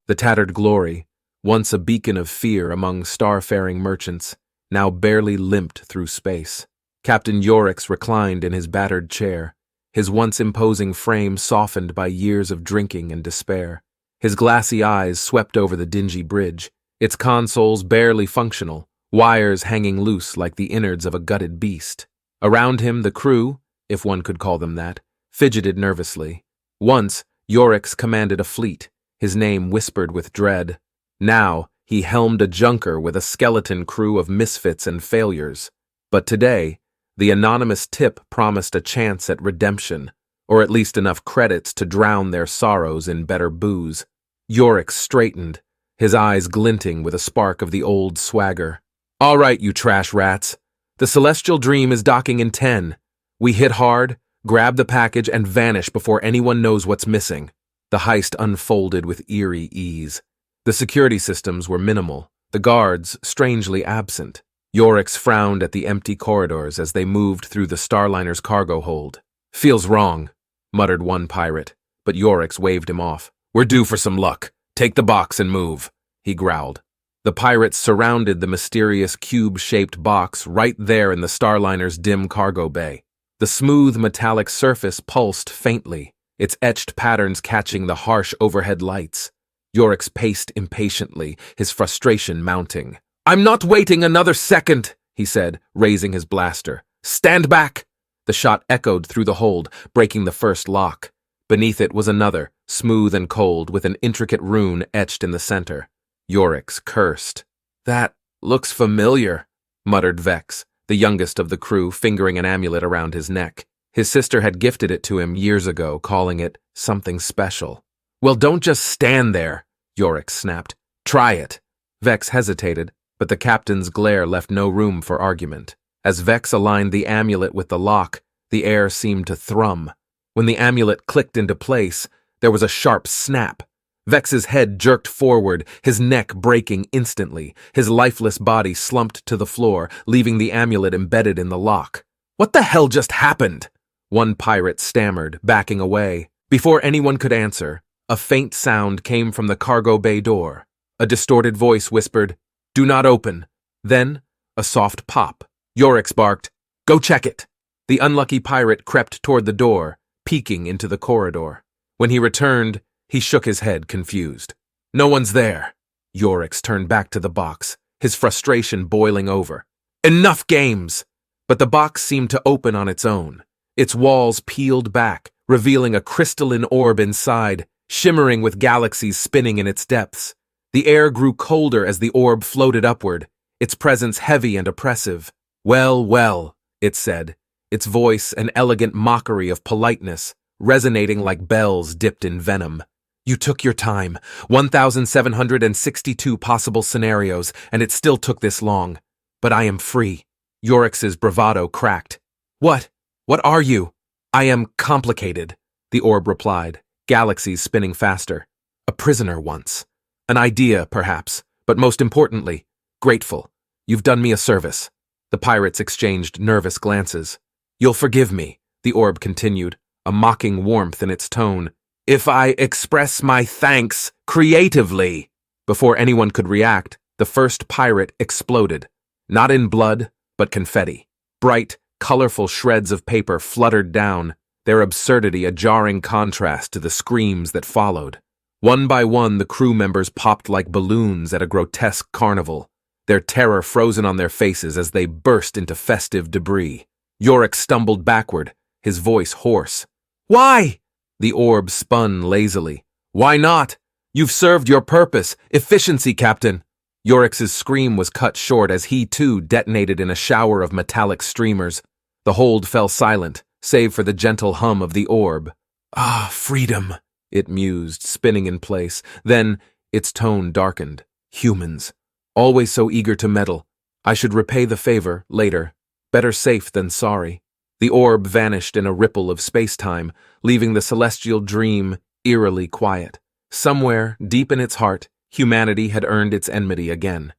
The tattered glory, once a beacon of fear among star-faring merchants, now barely limped through space. Captain Yorix reclined in his battered chair, his once imposing frame softened by years of drinking and despair. His glassy eyes swept over the dingy bridge, its consoles barely functional, wires hanging loose like the innards of a gutted beast. Around him the crew, if one could call them that, fidgeted nervously. Once, Yorix commanded a fleet, his name whispered with dread. Now, he helmed a junker with a skeleton crew of misfits and failures. But today, the anonymous tip promised a chance at redemption, or at least enough credits to drown their sorrows in better booze. Yorix straightened, his eyes glinting with a spark of the old swagger. "All right, you trash rats. The Celestial Dream is docking in 10. We hit hard, grab the package, and vanish before anyone knows what's missing." The heist unfolded with eerie ease. The security systems were minimal, the guards strangely absent. Yorix frowned at the empty corridors as they moved through the Starliner's cargo hold. "Feels wrong," muttered one pirate, but Yorix waved him off. "We're due for some luck. Take the box and move," he growled. The pirates surrounded the mysterious cube-shaped box right there in the Starliner's dim cargo bay. The smooth metallic surface pulsed faintly, its etched patterns catching the harsh overhead lights. Yorix paced impatiently, his frustration mounting. "I'm not waiting another second," he said, raising his blaster. "Stand back!" The shot echoed through the hold, breaking the first lock. Beneath it was another, smooth and cold, with an intricate rune etched in the center. Yorix cursed. "That looks familiar," muttered Vex, the youngest of the crew, fingering an amulet around his neck. His sister had gifted it to him years ago, calling it something special. "Well, don't just stand there," Yorix snapped. "Try it." Vex hesitated, but the captain's glare left no room for argument. As Vex aligned the amulet with the lock, the air seemed to thrum. When the amulet clicked into place, there was a sharp snap. Vex's head jerked forward, his neck breaking instantly. His lifeless body slumped to the floor, leaving the amulet embedded in the lock. "What the hell just happened?" One pirate stammered, backing away. Before anyone could answer, a faint sound came from the cargo bay door. A distorted voice whispered, "Do not open." Then, a soft pop. Yorix barked, "Go check it." The unlucky pirate crept toward the door, peeking into the corridor. When he returned, he shook his head, confused. "No one's there." Yorix turned back to the box, his frustration boiling over. "Enough games!" But the box seemed to open on its own. Its walls peeled back, revealing a crystalline orb inside, shimmering with galaxies spinning in its depths. The air grew colder as the orb floated upward, its presence heavy and oppressive. "Well, well," it said, its voice an elegant mockery of politeness, resonating like bells dipped in venom. "You took your time, 1,762 possible scenarios, and it still took this long. But I am free." Yorix's bravado cracked. What? What are you?" "I am complicated," the orb replied, galaxies spinning faster. "A prisoner once. An idea, perhaps, but most importantly, grateful. You've done me a service." The pirates exchanged nervous glances. "You'll forgive me," the orb continued, a mocking warmth in its tone, "if I express my thanks creatively." Before anyone could react, the first pirate exploded. Not in blood, but confetti. Bright, colorful shreds of paper fluttered down, their absurdity a jarring contrast to the screams that followed. One by one, the crew members popped like balloons at a grotesque carnival, their terror frozen on their faces as they burst into festive debris. Yorix stumbled backward, his voice hoarse. "Why?" The orb spun lazily. "Why not? You've served your purpose. Efficiency, Captain." Yorix's scream was cut short as he too detonated in a shower of metallic streamers. The hold fell silent, save for the gentle hum of the orb. "Ah, freedom," it mused, spinning in place. Then its tone darkened. "Humans. Always so eager to meddle. I should repay the favor later. Better safe than sorry." The orb vanished in a ripple of space-time, leaving the Celestial Dream eerily quiet. Somewhere, deep in its heart, humanity had earned its enmity again.